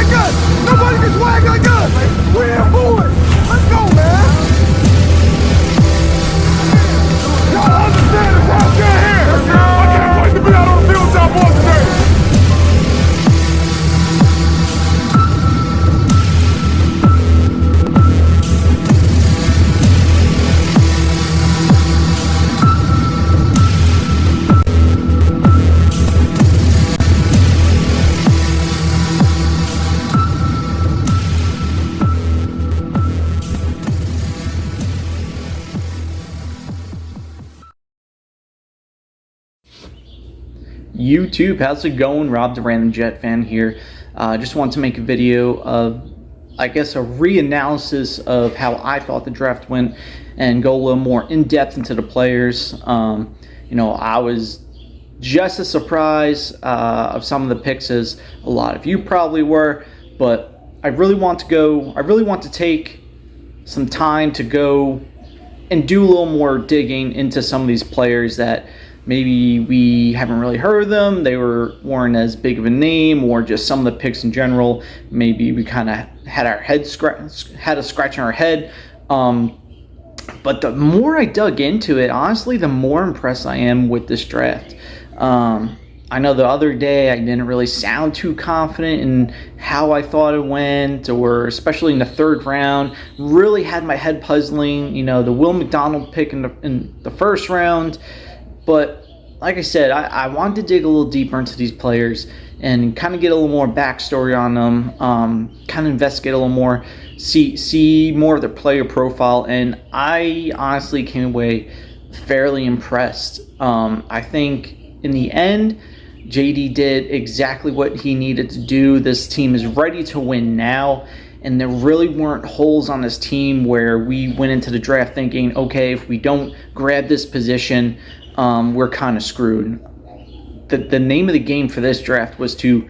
like us. Nobody can swag like us. We here for it. Let's go, man. Y'all understand the crowd can't hear. I can't wait to be out on the field with y'all boys today. YouTube, how's it going? Rob the Random Jet Fan here. Just want to make a video of, I guess, a reanalysis of how I thought the draft went and go a little more in depth into the players. You know, I was just as surprised of some of the picks as a lot of you probably were, but I really want to take some time to go and do a little more digging into some of these players that maybe we haven't really heard of them. They weren't as big of a name, or just some of the picks in general. Maybe we kind of had a scratch on our head. But the more I dug into it, honestly, the more impressed I am with this draft. I know the other day I didn't really sound too confident in how I thought it went, or especially in the third round. Really had my head puzzling. You know, the Will McDonald pick in the first round. But like I said, I wanted to dig a little deeper into these players and kind of get a little more backstory on them, kind of investigate a little more, see more of their player profile, and I honestly came away fairly impressed. I think in the end, JD did exactly what he needed to do. This team is ready to win now, and there really weren't holes on this team where we went into the draft thinking, okay, if we don't grab this position, we're kind of screwed. The name of the game for this draft was to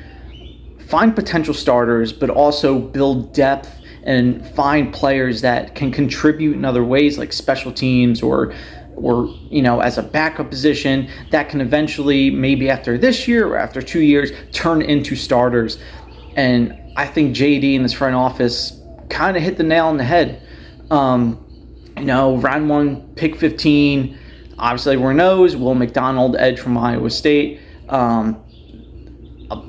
find potential starters, but also build depth and find players that can contribute in other ways, like special teams or you know, as a backup position that can eventually, maybe after this year or after 2 years, turn into starters. And I think JD in this front office kind of hit the nail on the head. You know, round one, pick 15. Obviously, everyone knows Will McDonald, edge from Iowa State.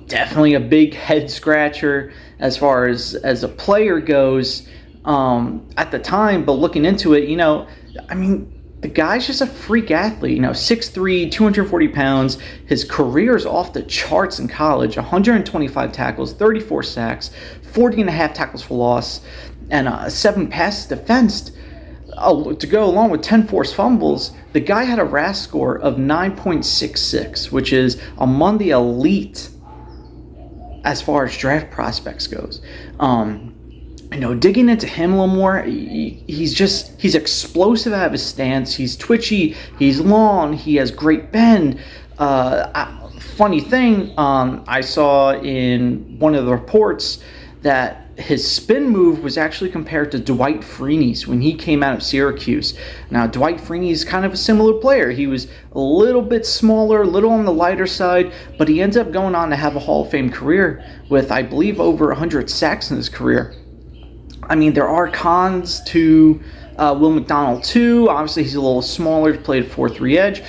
Definitely a big head scratcher as far as a player goes at the time. But looking into it, you know, I mean, the guy's just a freak athlete. You know, 6'3", 240 pounds. His career's off the charts in college. 125 tackles, 34 sacks, 40.5 tackles for loss, and 7 passes defensed. To go along with 10 forced fumbles. The guy had a RAS score of 9.66, which is among the elite as far as draft prospects goes. You know, digging into him a little more, he's explosive out of his stance. He's twitchy. He's long. He has great bend. Funny thing, I saw in one of the reports that his spin move was actually compared to Dwight Freeney's when he came out of Syracuse. Now, Dwight Freeney is kind of a similar player. He was a little bit smaller, a little on the lighter side, but he ends up going on to have a Hall of Fame career with, I believe, over 100 sacks in his career. I mean, there are cons to Will McDonald too. Obviously, he's a little smaller to play at 4-3 edge.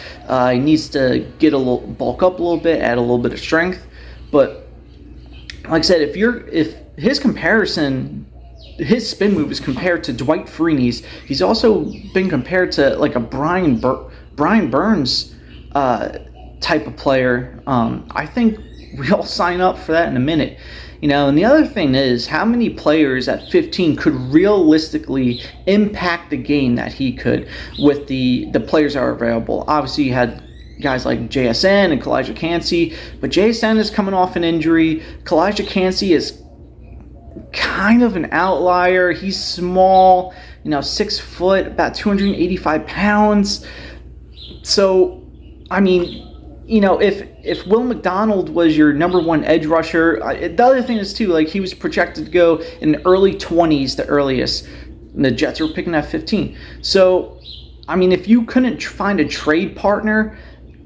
He needs to get bulk up a little bit, add a little bit of strength. But like I said, if his spin move is compared to Dwight Freeney's, he's also been compared to like a Brian Burns type of player. I think we'll sign up for that in a minute. You know, and the other thing is, how many players at 15 could realistically impact the game that he could with the players that are available? Obviously, you had guys like JSN and Kalijah Kancey, but JSN is coming off an injury. Kalijah Kancey is kind of an outlier. He's small, you know, 6 foot, about 285 pounds. So, I mean, you know, if Will McDonald was your number one edge rusher, the other thing is too, like, he was projected to go in the early 20s, the earliest. And the Jets were picking at 15. So, I mean, if you couldn't find a trade partner,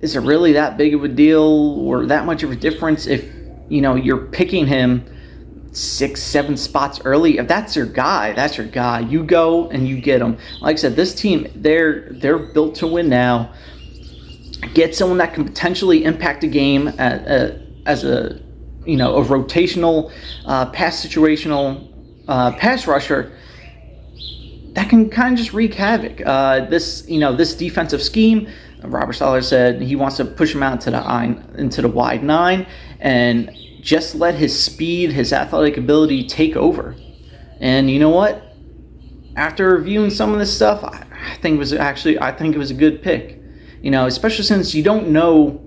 is it really that big of a deal or that much of a difference if, you know, you're picking him 6, 7 spots early. If that's your guy, that's your guy. You go and you get him. Like I said, this team, they're built to win now. Get someone that can potentially impact a game as a rotational situational pass rusher that can kind of just wreak havoc. This defensive scheme, Robert Saleh said he wants to push him out into the wide 9 and just let his speed, his athletic ability take over. And you know what? After reviewing some of this stuff, I think it was a good pick. Especially since you don't know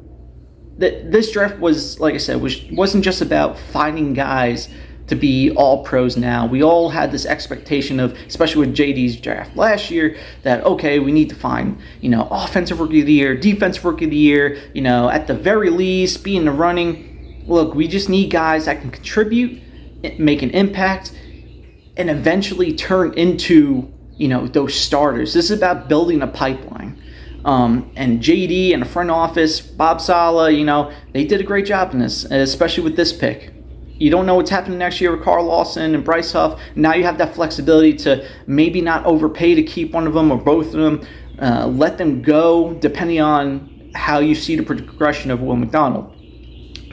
that this draft was, like I said, wasn't just about finding guys to be all pros now. We all had this expectation of, especially with JD's draft last year, that, okay, we need to find, offensive rookie of the year, defensive rookie of the year, at the very least, be in the running. Look, we just need guys that can contribute, make an impact, and eventually turn into, those starters. This is about building a pipeline. And JD and the front office, Bob Saleh, they did a great job in this, especially with this pick. You don't know what's happening next year with Carl Lawson and Bryce Huff. Now you have that flexibility to maybe not overpay to keep one of them or both of them. Let them go depending on how you see the progression of Will McDonald.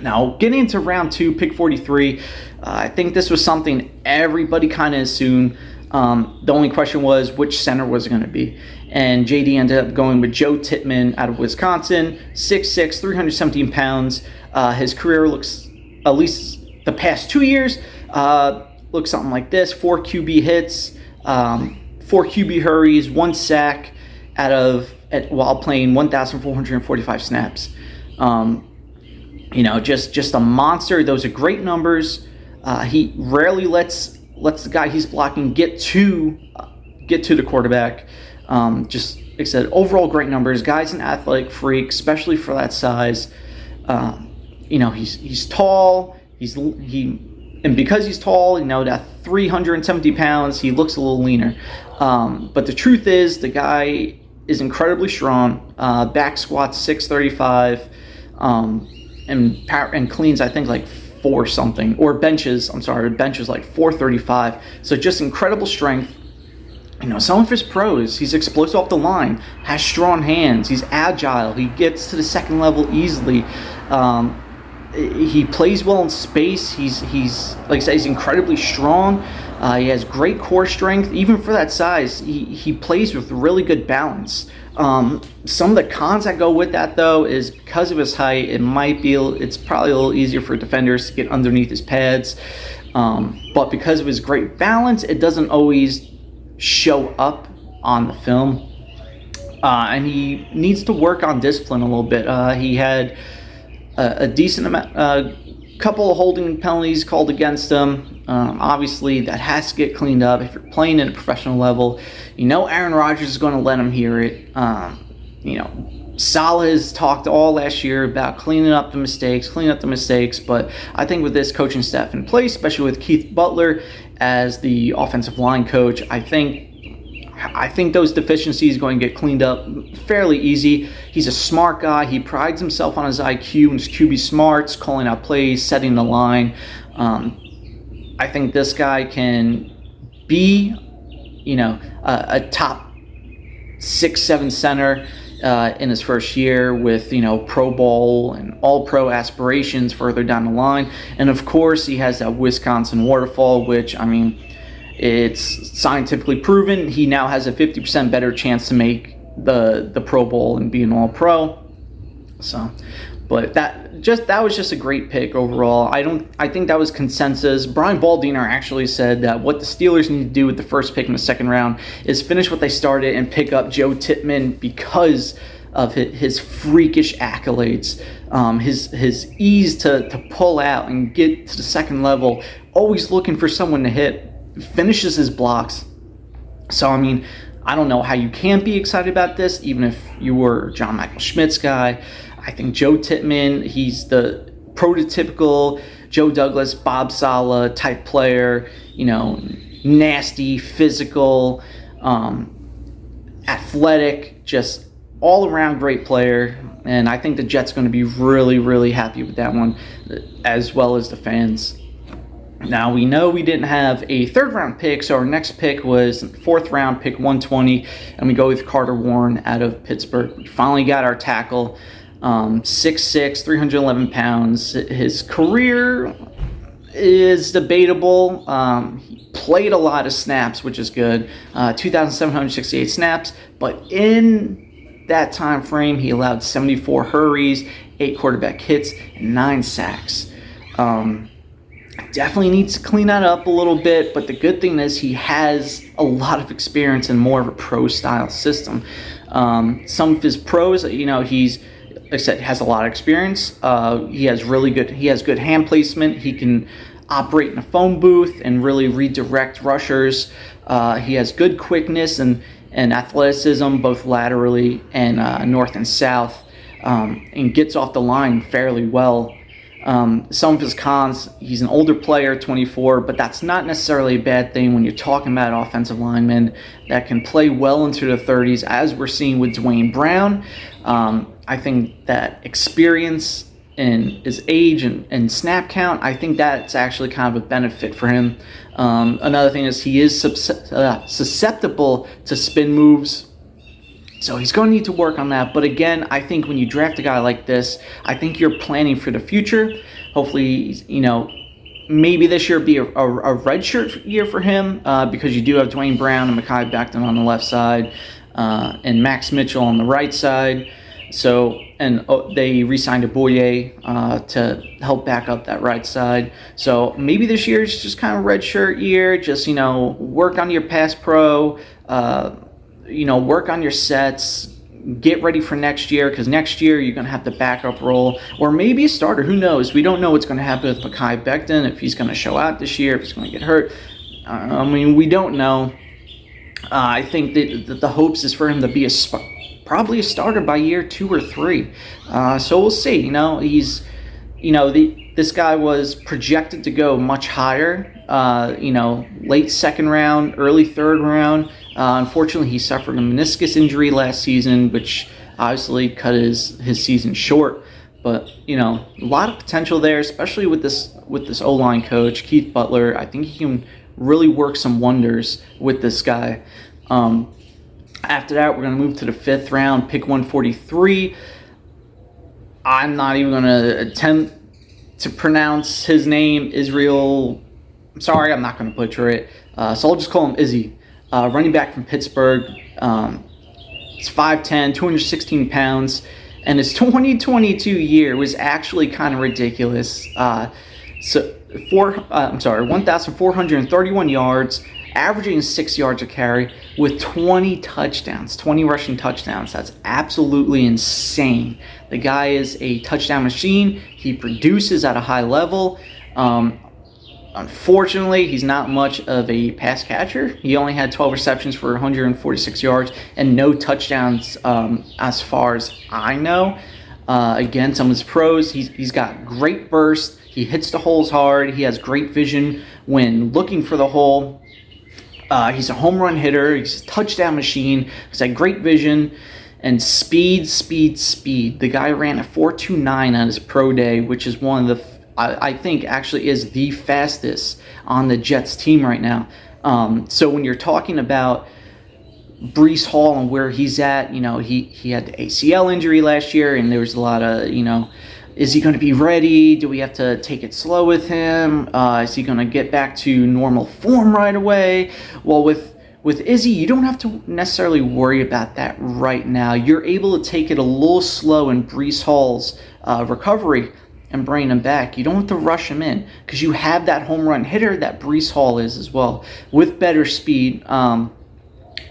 Now, getting into round 2, pick 43, I think this was something everybody kind of assumed. The only question was which center was it going to be. And JD ended up going with Joe Tippmann out of Wisconsin, 6'6", 317 pounds. His career looks, at least the past 2 years, looks something like this. 4 QB hits, 4 QB hurries, 1 sack while playing 1,445 snaps. Just a monster. Those are great numbers. He rarely lets the guy he's blocking get to the quarterback. Just like I said, overall great numbers. Guy's an athletic freak, especially for that size. He's tall. And because he's tall, that 370 pounds, he looks a little leaner. But the truth is, the guy is incredibly strong. Back squats 635, and cleans, I think, like 4 something, or benches like 435. So just incredible strength. Some of his pros, he's explosive off the line, has strong hands, he's agile, he gets to the second level easily. He plays well in space. He's like I said, he's incredibly strong. He has great core strength. Even for that size, he plays with really good balance. Some of the cons that go with that, though, is because of his height, it's probably a little easier for defenders to get underneath his pads. But because of his great balance, it doesn't always show up on the film. And he needs to work on discipline a little bit. He had a decent amount, couple of holding penalties called against him. Obviously, that has to get cleaned up. If you're playing at a professional level, Aaron Rodgers is going to let him hear it. Saleh has talked all last year about cleaning up the mistakes, but I think with this coaching staff in place, especially with Keith Butler as the offensive line coach, I think those deficiencies are going to get cleaned up fairly easy. He's a smart guy. He prides himself on his IQ and his QB smarts, calling out plays, setting the line. I think this guy can be, a top 6-7 center in his first year with, Pro Bowl and All-Pro aspirations further down the line. And, of course, he has that Wisconsin waterfall, which, it's scientifically proven. He now has a 50% better chance to make the Pro Bowl and be an All-Pro. So, but that was just a great pick overall. I think that was consensus. Brian Baldiner actually said that what the Steelers need to do with the first pick in the second round is finish what they started and pick up Joe Tippmann because of his freakish accolades, his ease to pull out and get to the second level, always looking for someone to hit. Finishes his blocks. So, I don't know how you can't be excited about this, even if you were John Michael Schmidt's guy. I think Joe Tippmann, he's the prototypical Joe Douglas, Bob Saleh type player, nasty, physical, athletic, just all-around great player. And I think the Jets are going to be really, really happy with that one, as well as the fans. Now, we know we didn't have a third-round pick, so our next pick was fourth-round pick 120, and we go with Carter Warren out of Pittsburgh. We finally got our tackle, 6'6", 311 pounds. His career is debatable. He played a lot of snaps, which is good, 2,768 snaps, but in that time frame, he allowed 74 hurries, 8 quarterback hits, and 9 sacks. Definitely needs to clean that up a little bit, but the good thing is he has a lot of experience in more of a pro-style system. Some of his pros, he's, like I said, has a lot of experience. He has good hand placement. He can operate in a phone booth and really redirect rushers. He has good quickness and athleticism, both laterally and north and south, and gets off the line fairly well. Some of his cons, he's an older player, 24, but that's not necessarily a bad thing when you're talking about offensive linemen that can play well into the 30s, as we're seeing with Dwayne Brown. I think that experience and his age and snap count, I think that's actually kind of a benefit for him. Another thing is he is susceptible to spin moves, so he's going to need to work on that. But again, I think when you draft a guy like this, I think you're planning for the future. Hopefully, maybe this year be a redshirt year for him, because you do have Dwayne Brown and Mekhi Becton on the left side, and Max Mitchell on the right side. So, and they re-signed a Boye to help back up that right side. So maybe this year is just kind of redshirt year. Just work on your pass pro. Work on your sets, get ready for next year, because next year you're going to have the backup role, or maybe a starter. Who knows? We don't know what's going to happen with Mekhi Becton, if he's going to show out this year, if he's going to get hurt. We don't know. I think that the hopes is for him to be probably a starter by year 2 or 3. So we'll see. This guy was projected to go much higher, late second round, early third round. Unfortunately, he suffered a meniscus injury last season, which obviously cut his season short. But, a lot of potential there, especially with this O-line coach, Keith Butler. I think he can really work some wonders with this guy. After that, we're going to move to the 5th round, pick 143. I'm not even going to attempt to pronounce his name, Israel. I'm sorry, I'm not going to butcher it. So I'll just call him Izzy. Running back from Pittsburgh. He's 5'10", 216 pounds. And his 2022 year was actually kind of ridiculous. 1,431 yards, averaging 6 yards a carry with 20 touchdowns, 20 rushing touchdowns. That's absolutely insane. The guy is a touchdown machine. He produces at a high level. Unfortunately, he's not much of a pass catcher. He only had 12 receptions for 146 yards and no touchdowns, as far as I know. Again, some of his pros, he's got great burst. He hits the holes hard. He has great vision when looking for the hole. He's a home run hitter. He's a touchdown machine. He's got great vision and speed. The guy ran a 4.29 on his pro day, which is one of the, I think actually is the fastest on the Jets team right now. So when you're talking about Breece Hall and where he's at, he had the ACL injury last year, and there was a lot of, is he going to be ready? Do we have to take it slow with him? Is he going to get back to normal form right away? Well, with Izzy, you don't have to necessarily worry about that right now. You're able to take it a little slow in Breece Hall's recovery and bring him back. You don't have to rush him in because you have that home run hitter that Breece Hall is as well, with better speed. Some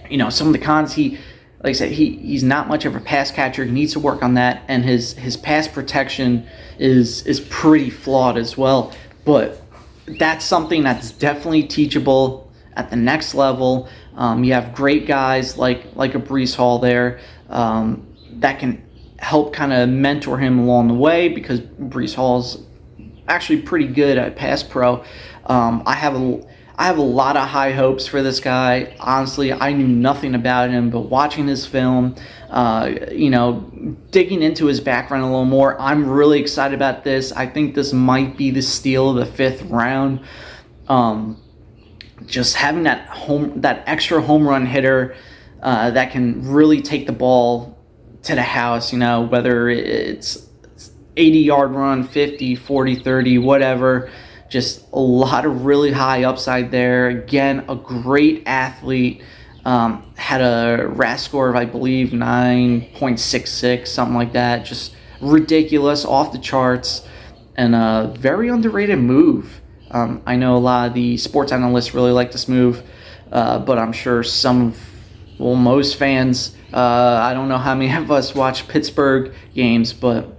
of the cons, like I said, he's not much of a pass catcher. He needs to work on that, and his pass protection is pretty flawed as well. But that's something that's definitely teachable at the next level. You have great guys like a Breece Hall there that can help kind of mentor him along the way, because Breece Hall's actually pretty good at pass pro. I have a lot of high hopes for this guy. Honestly, I knew nothing about him, but watching his film, digging into his background a little more, I'm really excited about this. I think this might be the steal of the 5th round. Just having that extra home run hitter that can really take the ball to the house, whether it's 80-yard run, 50, 40, 30, whatever. Just a lot of really high upside there. Again, a great athlete. Had a RAS score of, I believe, 9.66, something like that. Just ridiculous, off the charts, and a very underrated move. I know a lot of the sports analysts really like this move, but I'm sure most fans, I don't know how many of us watch Pittsburgh games, but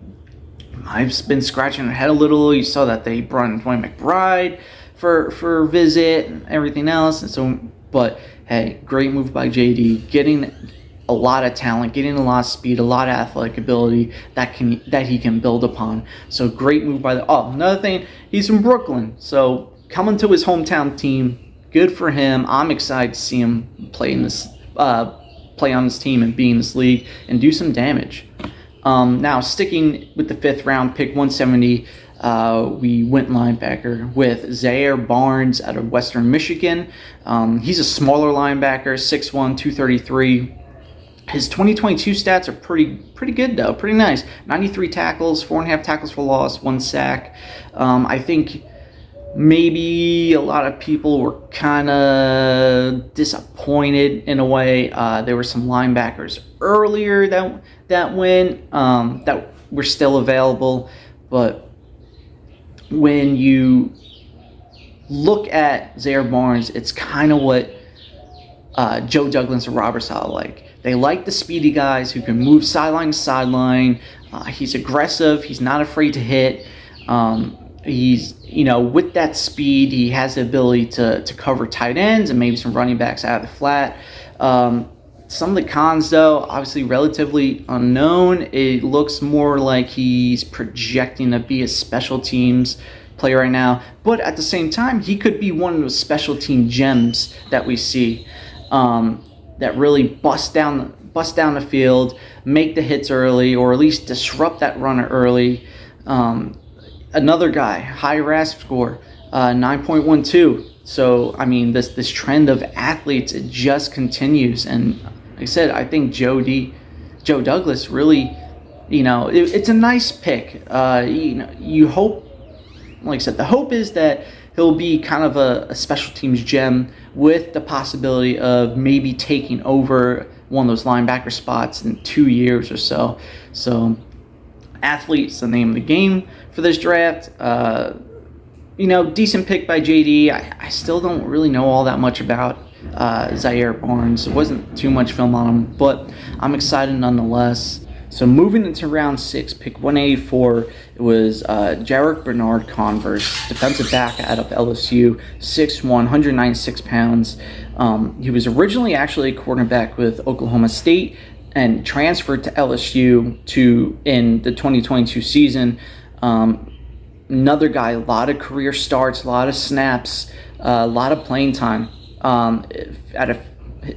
I've been scratching my head a little. You saw that they brought in Dwayne McBride for a visit and everything else, and so. But hey, great move by JD, getting a lot of talent, getting a lot of speed, a lot of athletic ability that he can build upon. So great move by another thing, he's from Brooklyn, so coming to his hometown team, good for him. I'm excited to see him play on this team and be in this league and do some damage. Now, sticking with the 5th round pick, 170, we went linebacker with Zaire Barnes out of Western Michigan. He's a smaller linebacker, 6'1", 233. His 2022 stats are pretty good, though, pretty nice. 93 tackles, 4.5 tackles for loss, 1 sack. I think maybe a lot of people were kind of disappointed in a way. There were some linebackers earlier that went that were still available, but when you look at Zaire Barnes, it's kind of what Joe Douglas and Robert Saleh like. They like the speedy guys who can move sideline to sideline. He's aggressive. He's not afraid to hit. He's, with that speed, he has the ability to cover tight ends and maybe some running backs out of the flat. Some of the cons, though, obviously relatively unknown. It looks more like he's projecting to be a special teams player right now. But at the same time, he could be one of those special team gems that we see that really bust down the field, make the hits early, or at least disrupt that runner early. Another guy, high RAS score, 9.12. So, I mean, this trend of athletes, it just continues. And like I said, I think Joe Douglas really, it's a nice pick. You hope, like I said, the hope is that he'll be kind of a special teams gem with the possibility of maybe taking over one of those linebacker spots in 2 years or so. So, athlete's the name of the game for this draft. Decent pick by JD. I still don't really know all that much about Zaire Barnes. There wasn't too much film on him, but I'm excited nonetheless. So moving into round 6, pick 184, it was Jarek Bernard-Converse, defensive back out of LSU, 6'1", 196 pounds. He was originally actually a quarterback with Oklahoma State and transferred to LSU in the 2022 season. Another guy, a lot of career starts, a lot of snaps, a lot of playing time.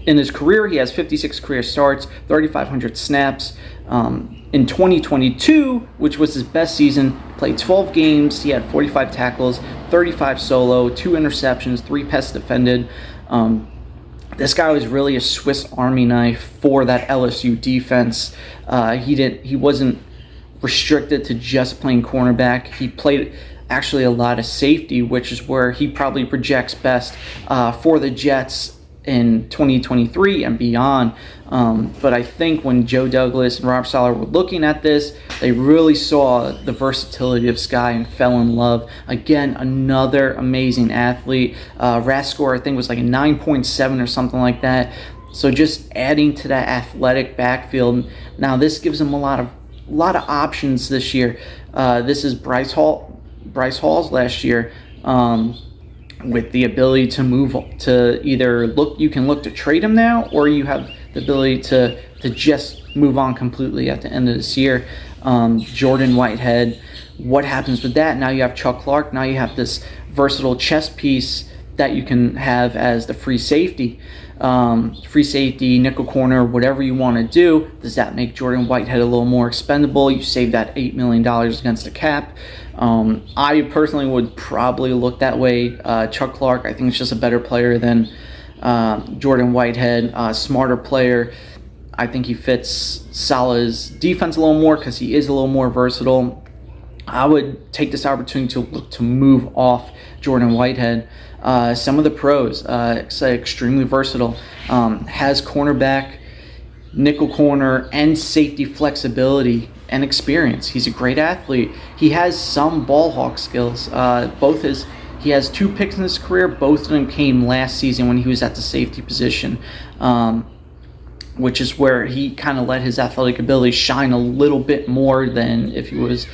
In his career, he has 56 career starts, 3,500 snaps. In 2022, which was his best season, played 12 games. He had 45 tackles, 35 solo, 2 interceptions, 3 pass defended. This guy was really a Swiss Army knife for that LSU defense. He wasn't restricted to just playing cornerback. He played actually a lot of safety, which is where he probably projects best for the Jets in 2023 and beyond. But I think when Joe Douglas and Rob Saleh were looking at this, they really saw the versatility of this guy and fell in love. Again, another amazing athlete. RAS score, I think, was like a 9.7 or something like that. So just adding to that athletic backfield. Now this gives him a lot of options this year. This is Bryce Hall's last year. With the ability to move to you can look to trade him now, or you have the ability to just move on completely at the end of this year. Jordan Whitehead, what happens with that? Now you have Chuck Clark. Now you have this versatile chess piece that you can have as the free safety. Free safety, nickel corner, whatever you want to do. Does that make Jordan Whitehead a little more expendable? You save that $8 million against the cap. I personally would probably look that way. Chuck Clark, I think, is just a better player than Jordan Whitehead, smarter player. I think he fits Salah's defense a little more because he is a little more versatile. I would take this opportunity to look to move off Jordan Whitehead. Some of the pros, extremely versatile, has cornerback, nickel corner, and safety flexibility and experience. He's a great athlete. He has some ball hawk skills. He has 2 picks in his career. Both of them came last season when he was at the safety position, which is where he kind of let his athletic ability shine a little bit more than if he was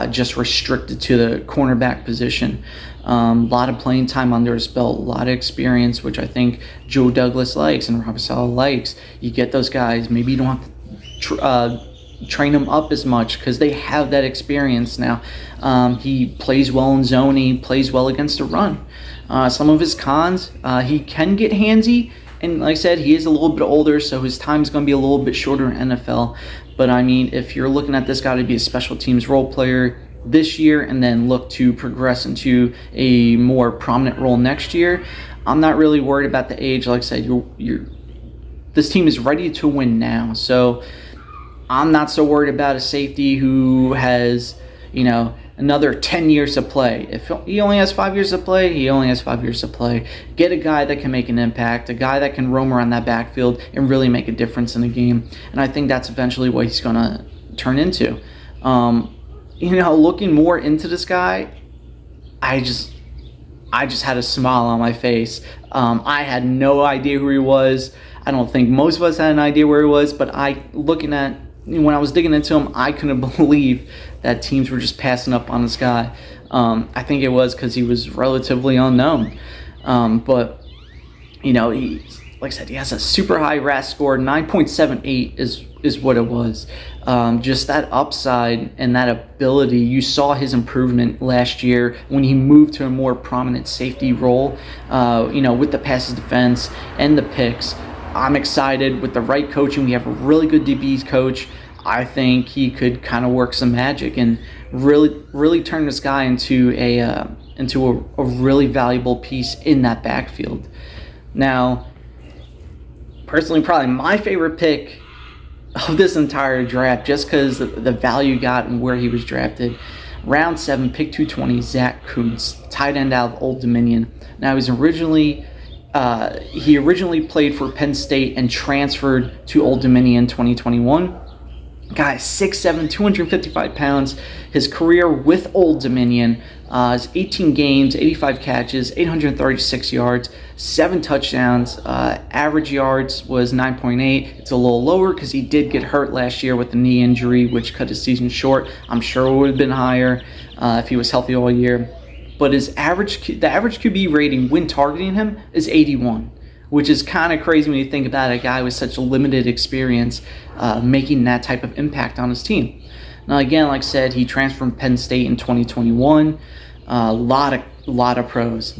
just restricted to the cornerback position. A lot of playing time under his belt, a lot of experience, which I think Joe Douglas likes and Robert Saleh likes. You get those guys, maybe you don't have to train them up as much because they have that experience now. He plays well in zone, he plays well against the run. Some of his cons, he can get handsy, and like I said, he is a little bit older, so his time is going to be a little bit shorter in NFL. But I mean, if you're looking at this guy to be a special teams role player this year and then look to progress into a more prominent role next year, I'm not really worried about the age. Like I said, this team is ready to win now, so I'm not so worried about a safety who has, another 10 years to play. If he only has 5 years to play, he only has 5 years to play. Get a guy that can make an impact, a guy that can roam around that backfield and really make a difference in the game. And I think that's eventually what he's going to turn into. Looking more into this guy, I just had a smile on my face. I had no idea who he was. I don't think most of us had an idea where he was, but when I was digging into him, I couldn't believe that teams were just passing up on this guy. I think it was because he was relatively unknown. But like I said, he has a super high RAS score. 9.78 is what it was. Just that upside and that ability. You saw his improvement last year when he moved to a more prominent safety role, with the passes defense and the picks. I'm excited. With the right coaching, we have a really good DBs coach. I think he could kind of work some magic and really turn this guy into a really valuable piece in that backfield. Now, personally, probably my favorite pick of this entire draft, just because the value got and where he was drafted. Round 7, pick 220, Zach Kuntz, tight end out of Old Dominion. Now, he originally played for Penn State and transferred to Old Dominion in 2021. Guy, 6'7", 255 pounds. His career with Old Dominion is 18 games, 85 catches, 836 yards, 7 touchdowns. Average yards was 9.8. It's a little lower because he did get hurt last year with a knee injury, which cut his season short. I'm sure it would have been higher if he was healthy all year. But the average QB rating when targeting him is 81, which is kind of crazy when you think about a guy with such limited experience making that type of impact on his team. Now, again, like I said, he transferred from Penn State in 2021. A lot of pros.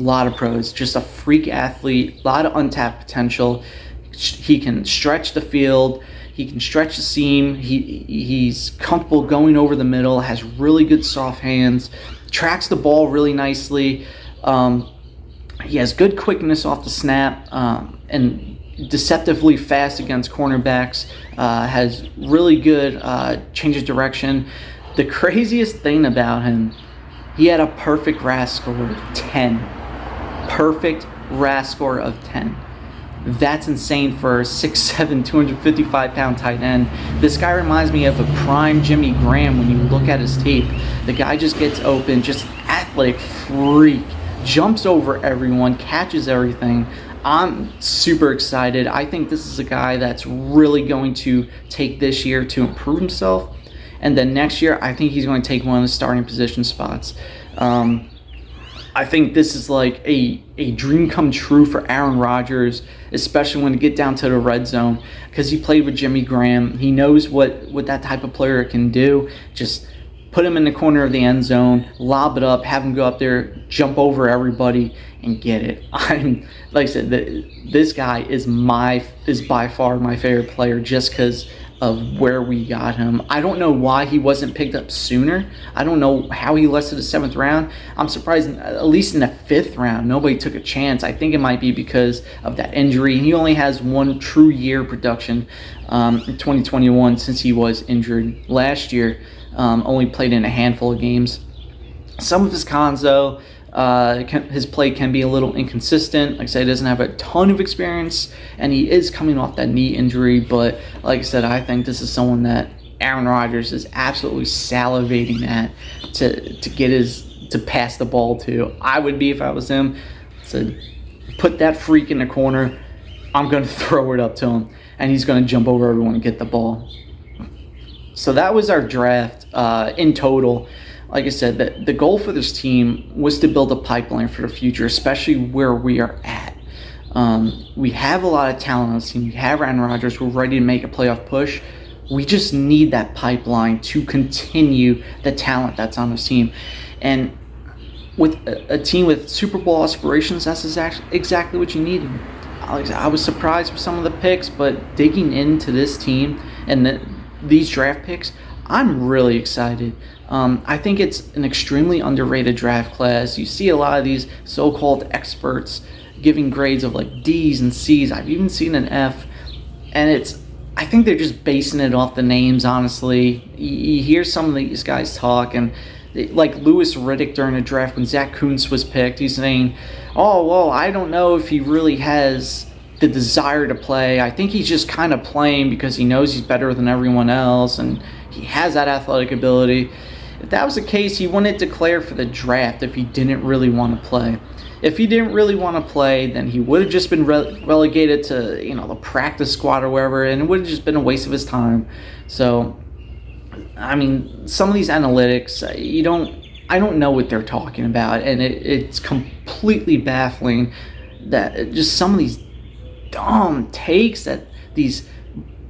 Just a freak athlete. A lot of untapped potential. He can stretch the field. He can stretch the seam. He's comfortable going over the middle. Has really good soft hands. Tracks the ball really nicely. He has good quickness off the snap and deceptively fast against cornerbacks. Has really good change of direction. The craziest thing about him, he had a perfect RAS score of 10. Perfect RAS score of 10. That's insane for a 6'7", 255-pound tight end. This guy reminds me of a prime Jimmy Graham when you look at his tape. The guy just gets open, just athletic freak. Jumps over everyone, catches everything. I'm super excited. I think this is a guy that's really going to take this year to improve himself. And then next year, I think he's going to take one of the starting position spots. I think this is like a dream come true for Aaron Rodgers, especially when you get down to the red zone, because he played with Jimmy Graham. He knows what that type of player can do. Just put him in the corner of the end zone, lob it up, have him go up there, jump over everybody, and get it. I'm like I said, this guy is by far my favorite player just because of where we got him. I don't know why he wasn't picked up sooner. I don't know how he lasted the 7th round. I'm surprised, at least in the 5th round, nobody took a chance. I think it might be because of that injury. He only has one true year production in 2021 since he was injured last year. Only played in a handful of games. Some of his cons, though, his play can be a little inconsistent. Like I said, he doesn't have a ton of experience, and he is coming off that knee injury. But like I said, I think this is someone that Aaron Rodgers is absolutely salivating at to pass the ball to. I would be if I was him. So put that freak in the corner. I'm going to throw it up to him, and he's going to jump over everyone and get the ball. So that was our draft in total. Like I said, the goal for this team was to build a pipeline for the future, especially where we are at. We have a lot of talent on this team. We have Aaron Rodgers. We're ready to make a playoff push. We just need that pipeline to continue the talent that's on this team. And with a team with Super Bowl aspirations, that's exactly what you needed. I was surprised with some of the picks, but digging into this team and these draft picks, I'm really excited. I think it's an extremely underrated draft class. You see a lot of these so-called experts giving grades of like D's and C's. I've even seen an F, and I think they're just basing it off the names, honestly. You hear some of these guys talk, and like Louis Riddick during the draft when Zach Kuntz was picked, he's saying, oh, well, I don't know if he really has the desire to play. I think he's just kind of playing because he knows he's better than everyone else, and he has that athletic ability. If that was the case, he wouldn't declare for the draft if he didn't really want to play. If he didn't really want to play, then he would have just been relegated to the practice squad or wherever, and it would have just been a waste of his time. So, I mean, some of these analytics, I don't know what they're talking about, and it's completely baffling that just some of these dumb takes that these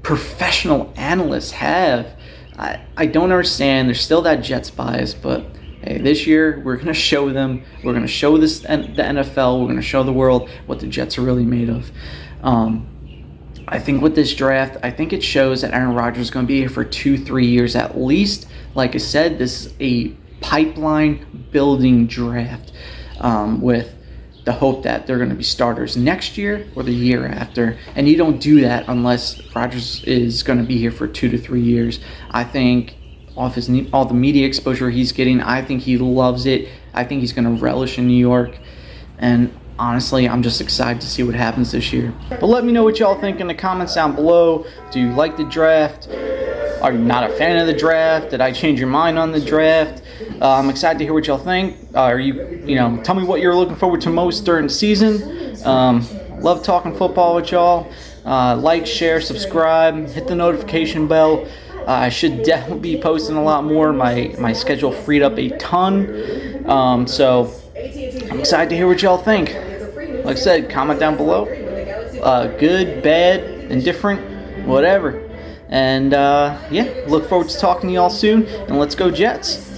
professional analysts have. I don't understand. There's still that Jets bias, but hey, this year we're going to show them. We're going to show the NFL. We're going to show the world what the Jets are really made of. I think with this draft, I think it shows that Aaron Rodgers is going to be here for 2-3 years at least. Like I said, this is a pipeline building draft with the hope that they're going to be starters next year or the year after. And you don't do that unless Rodgers is going to be here for 2 to 3 years. I think all the media exposure he's getting, I think he loves it. I think he's going to relish in New York. And honestly, I'm just excited to see what happens this year. But let me know what y'all think in the comments down below. Do you like the draft? Are you not a fan of the draft? Did I change your mind on the draft? I'm excited to hear what y'all think. Tell me what you're looking forward to most during the season. Love talking football with y'all. Like, share, subscribe, hit the notification bell. I should definitely be posting a lot more. My schedule freed up a ton. So I'm excited to hear what y'all think. Like I said, comment down below. Good, bad, indifferent, whatever. And look forward to talking to y'all soon. And let's go Jets.